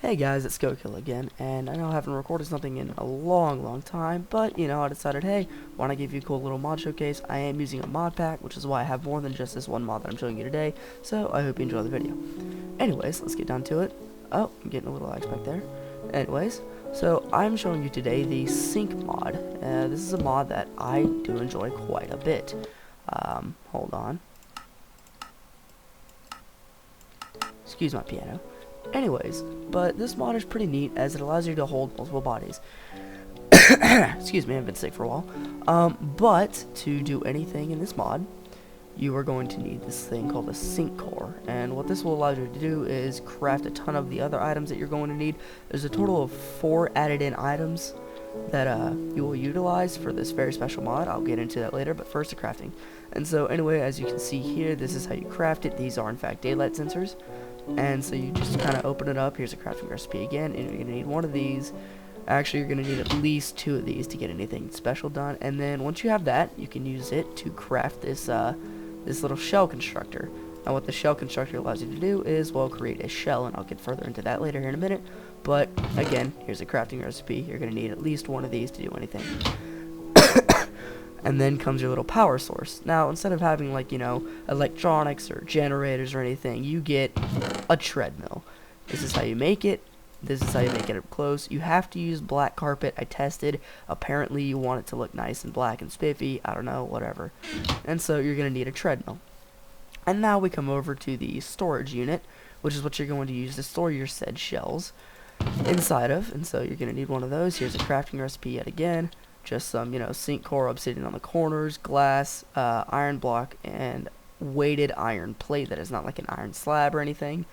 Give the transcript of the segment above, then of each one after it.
Hey guys, it's skokilla again, and I know I haven't recorded something in a long time, but I decided, hey, why not give you a cool little mod showcase? I am using a mod pack, which is why I have more than just this one mod that I'm showing you today, so I hope you enjoy the video. Anyways, let's get down to it. Oh, I'm getting a little lag back there. Anyways, so I'm showing you today the sync mod. This is a mod that I do enjoy quite a bit. Hold on. Excuse my piano. Anyways, but this mod is pretty neat as it allows you to hold multiple bodies. Excuse me, I've been sick for a while. But to do anything in this mod, you are going to need this thing called a sync core. And what this will allow you to do is craft a ton of the other items that you're going to need. There's a total of 4 added in items that you will utilize for this very special mod. I'll get into that later, but first the crafting. And so anyway, as you can see here, this is how you craft it. These are in fact daylight sensors. And so you just kind of open it up. Here's a crafting recipe again, and you're going to need one of these. Actually, you're going to need at least 2 of these to get anything special done. And then once you have that, you can use it to craft this this little shell constructor. Now what the shell constructor allows you to do is, well, create a shell, and I'll get further into that later here in a minute. But again, here's a crafting recipe. You're going to need at least 1 of these to do anything. And then comes your little power source. Now, instead of having, like, electronics or generators or anything, you get a treadmill. This is how you make it. This is how you make it up close. You have to use black carpet. I tested. Apparently, you want it to look nice and black and spiffy. I don't know, whatever. And so, you're going to need a treadmill. And now we come over to the storage unit, which is what you're going to use to store your said shells inside of. And so, you're going to need one of those. Here's a crafting recipe yet again. Just some, sync core obsidian on the corners, glass, iron block, and weighted iron plate that is not like an iron slab or anything.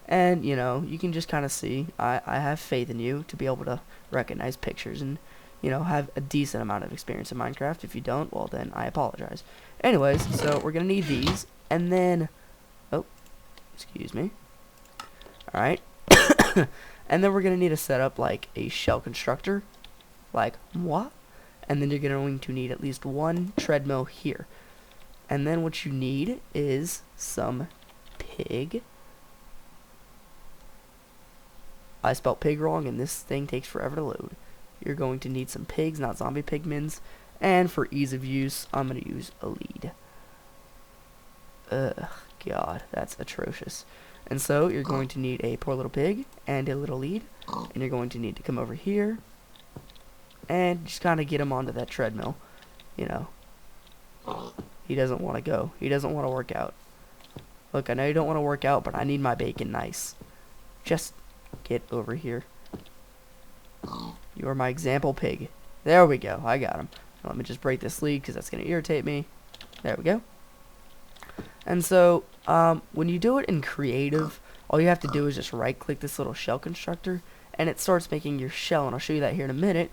And, you can just kind of see, I have faith in you to be able to recognize pictures and, have a decent amount of experience in Minecraft. If you don't, well, then I apologize. Anyways, so we're going to need these, and then, oh, excuse me. Alright. And then we're going to need to set up, like, a shell constructor. Like, what? And then you're going to need at least 1 treadmill here. And then what you need is some pig. I spelled pig wrong, and this thing takes forever to load. You're going to need some pigs, not zombie pigmins. And for ease of use, I'm going to use a lead. Ugh, God, that's atrocious. And so you're going to need a poor little pig and a little lead. And you're going to need to come over here and just kind of get him onto that treadmill. He doesn't want to go. He doesn't want to work out. Look, I know you don't want to work out, but I need my bacon nice. Just get over here. You are my example pig. There we go. I got him. Now let me just break this lead because that's going to irritate me. There we go. And so, when you do it in creative, all you have to do is just right-click this little shell constructor, and it starts making your shell, and I'll show you that here in a minute.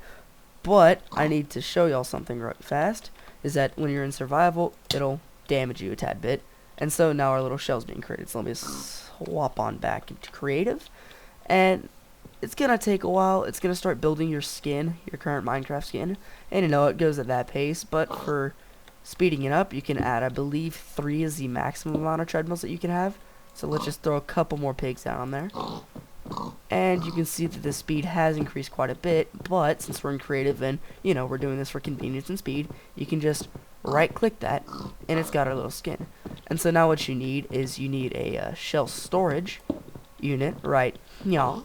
But I need to show y'all something right fast, is that when you're in survival, it'll damage you a tad bit. And so now our little shell's being created. So let me swap on back into creative. And it's going to take a while. It's going to start building your skin, your current Minecraft skin. And it goes at that pace. But for speeding it up, you can add, I believe, 3 is the maximum amount of treadmills that you can have. So let's just throw a couple more pigs down on there. And you can see that the speed has increased quite a bit, but since we're in creative and, we're doing this for convenience and speed, you can just right-click that, and it's got our little skin. And so now what you need is you need a shell storage unit, right, y'all.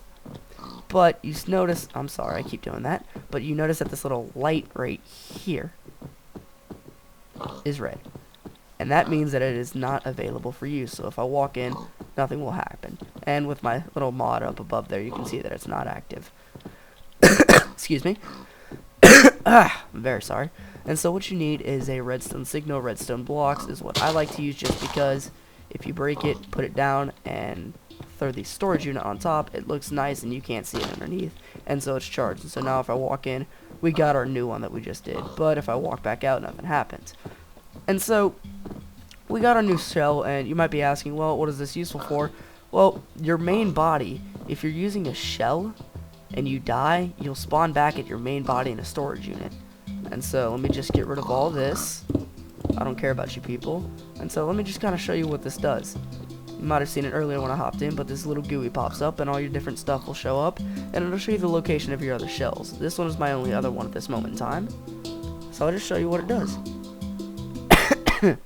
But you notice, I'm sorry, I keep doing that, but you notice that this little light right here is red. And that means that it is not available for use. So if I walk in, nothing will happen. And with my little mod up above there, you can see that it's not active. Excuse me. I'm very sorry. And so what you need is a redstone signal. Redstone blocks is what I like to use just because if you break it, put it down, and throw the storage unit on top, it looks nice and you can't see it underneath. And so it's charged. And so now if I walk in, we got our new one that we just did. But if I walk back out, nothing happens. And so we got our new shell, and you might be asking, well, what is this useful for? Well, your main body, if you're using a shell and you die, you'll spawn back at your main body in a storage unit. And so let me just get rid of all this. I don't care about you people. And so let me just kind of show you what this does. You might have seen it earlier when I hopped in, but this little GUI pops up and all your different stuff will show up, and it'll show you the location of your other shells. This one is my only other one at this moment in time, so I'll just show you what it does. And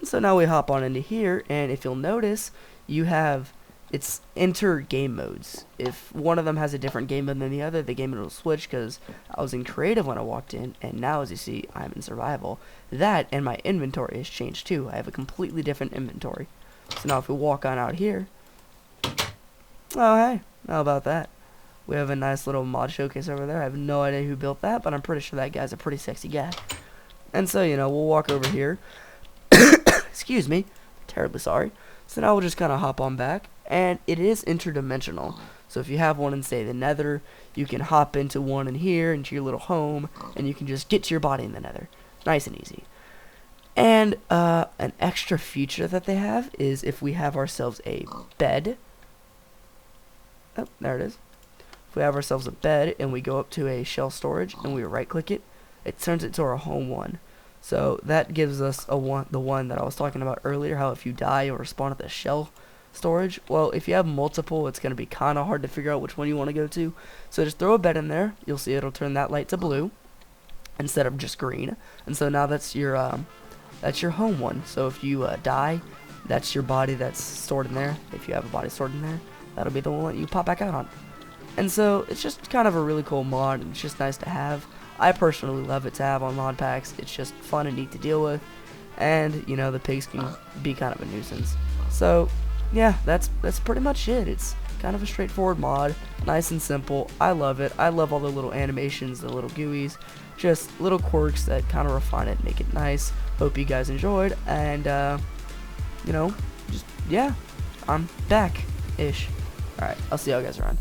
so now we hop on into here, and if you'll notice, you have, it's enter game modes. If one of them has a different game mode than the other, the game mode will switch, because I was in creative when I walked in, and now as you see, I'm in survival. That and my inventory has changed too. I have a completely different inventory. So now if we walk on out here, oh hey, how about that? We have a nice little mod showcase over there. I have no idea who built that, but I'm pretty sure that guy's a pretty sexy guy. And so, you know, we'll walk over here. Excuse me, terribly sorry. So now we'll just kind of hop on back, and it is interdimensional. So if you have one in, say, the nether, you can hop into one in here, into your little home, and you can just get to your body in the nether. Nice and easy. And an extra feature that they have is if we have ourselves a bed. Oh, there it is. If we have ourselves a bed and we go up to a shell storage and we right click it, it turns it to our home one. So that gives us the one that I was talking about earlier, how if you die you'll respawn at the shell storage. Well, if you have multiple, it's going to be kind of hard to figure out which one you want to go to. So just throw a bed in there. You'll see it'll turn that light to blue instead of just green. And so now that's your home one. So if you die, that's your body that's stored in there. If you have a body stored in there, that'll be the one that you pop back out on. And so it's just kind of a really cool mod, and it's just nice to have. I personally love it to have on mod packs. It's just fun and neat to deal with, and you know, the pigs can be kind of a nuisance. So yeah, that's pretty much it. It's kind of a straightforward mod, nice and simple. I love it. I love all the little animations, the little GUIs, just little quirks that kind of refine it, make it nice. Hope you guys enjoyed, and you know, just yeah, I'm back-ish. Alright, I'll see y'all guys around.